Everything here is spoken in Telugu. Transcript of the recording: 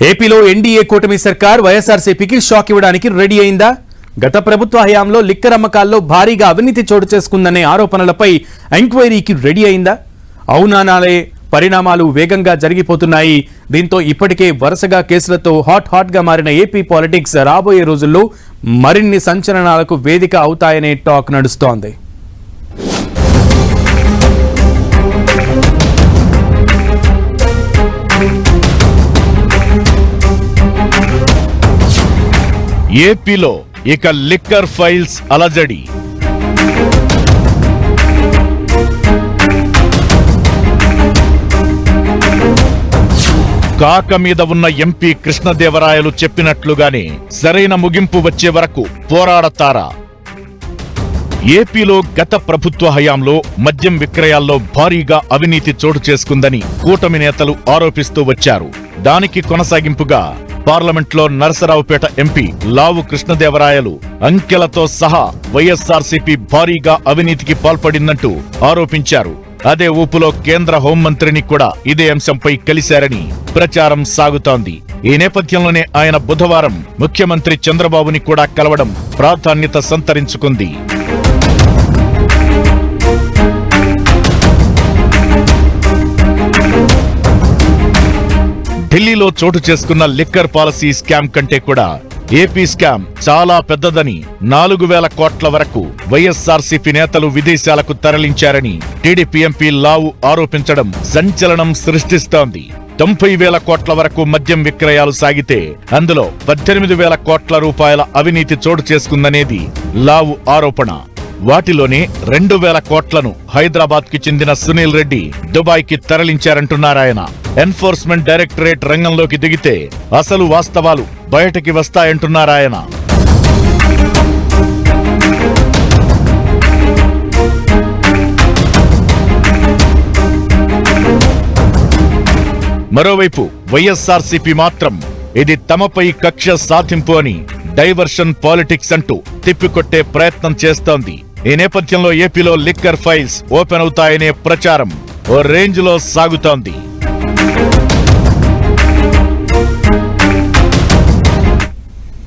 ఏపీలో ఎన్డీఏ కూటమి సర్కార్ వైఎస్ఆర్సీపీకి షాక్ ఇవ్వడానికి రెడీ అయిందా? గత ప్రభుత్వ హయాంలో లిక్కర్ అమ్మకాల్లో భారీగా అవినీతి చోటు చేసుకుందనే ఆరోపణలపై ఎంక్వైరీకి రెడీ అయిందా? అవునానాలే పరిణామాలు వేగంగా జరిగిపోతున్నాయి. దీంతో ఇప్పటికే వరుసగా కేసులతో హాట్ గా మారిన ఏపీ పాలిటిక్స్ రాబోయే రోజుల్లో మరిన్ని సంచలనాలకు వేదిక అవుతాయనే టాక్ నడుస్తోంది. ఏపీలో ఇక లిక్కర్ ఫైల్స్ అలజడి. కాక మీద ఉన్న ఎంపీ కృష్ణదేవరాయలు చెప్పినట్లుగానే సరైన ముగింపు వచ్చే వరకు పోరాడతారా? ఏపీలో గత ప్రభుత్వ హయాంలో మద్యం విక్రయాల్లో భారీగా అవినీతి చోటు చేసుకుందని కూటమి నేతలు ఆరోపిస్తూ వచ్చారు. దానికి కొనసాగింపుగా పార్లమెంట్లో నరసరావుపేట ఎంపీ లావు కృష్ణదేవరాయలు అంకెలతో సహా వైఎస్ఆర్సీపీ భారీగా అవినీతికి పాల్పడిందంటూ ఆరోపించారు. అదే ఊపులో కేంద్ర హోంమంత్రిని కూడా ఇదే అంశంపై కలిశారని ప్రచారం సాగుతోంది. ఈ నేపథ్యంలోనే ఆయన బుధవారం ముఖ్యమంత్రి చంద్రబాబుని కూడా కలవడం ప్రాధాన్యత సంతరించుకుంది. ఢిల్లీలో చోటు చేసుకున్న లిక్కర్ పాలసీ స్కామ్ కంటే కూడా ఏపీ స్కామ్ చాలా పెద్దదని, 4,000 కోట్ల వరకు వైఎస్ఆర్సీపీ నేతలు విదేశాలకు తరలించారని టీడీపీ ఎంపీ లావు ఆరోపించడం సంచలనం సృష్టిస్తోంది. 90,000 కోట్ల వరకు మద్యం విక్రయాలు సాగితే అందులో 18,000 కోట్ల రూపాయల అవినీతి చోటు చేసుకుందనేది లావు ఆరోపణ. వాటిలోనే 2,000 కోట్లను హైదరాబాద్ కి చెందిన సునీల్ రెడ్డి దుబాయ్ కి తరలించారంటున్నారాయన. ఎన్ఫోర్స్మెంట్ డైరెక్టరేట్ రంగంలోకి దిగితే అసలు వాస్తవాలు బయటకి వస్తాయంటున్నారాయన. మరోవైపు వైఎస్ఆర్సీపీ మాత్రం ఇది తమపై కక్ష సాధింపు అని డైవర్షన్ పాలిటిక్స్ అంటూ తిప్పికొట్టే ప్రయత్నం చేస్తోంది. ఈ నేపథ్యంలో ఏపీలో లిక్కర్ ఫైల్స్ ఓపెన్ అవుతాయనే ప్రచారం ఓ రేంజ్ లో సాగుతోంది.